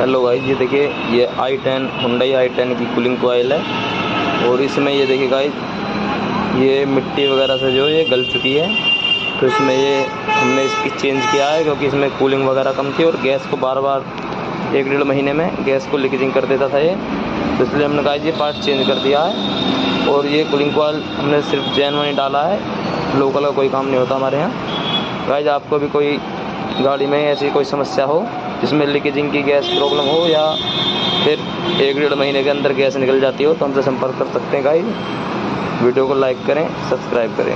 Hello guys, ये देखिए ये i10 हुंडई i10 की कूलिंग कॉइल है। और इसमें ये देखिए गाइस, ये मिट्टी वगैरह से जो ये गल चुकी है। तो इसमें ये हमने इसकी चेंज किया है क्योंकि इसमें कूलिंग वगैरह कम थी और गैस को बार बार 1-1.5 महीने में गैस को लीकेजिंग कर देता था ये। तो इसलिए हमने गाइस ये पार्ट चेंज कर दिया है। और ये कूलिंग कॉइल हमने सिर्फ जेनुइन ही डाला है, लोकल का कोई काम नहीं होता हमारे यहाँ। गाइस आपको भी कोई गाड़ी में ऐसी कोई समस्या हो जिसमें लीकेजिंग की गैस प्रॉब्लम हो या फिर 1-1.5 महीने के अंदर गैस निकल जाती हो, तो हमसे संपर्क कर सकते हैं गाइस। वीडियो को लाइक करें, सब्सक्राइब करें।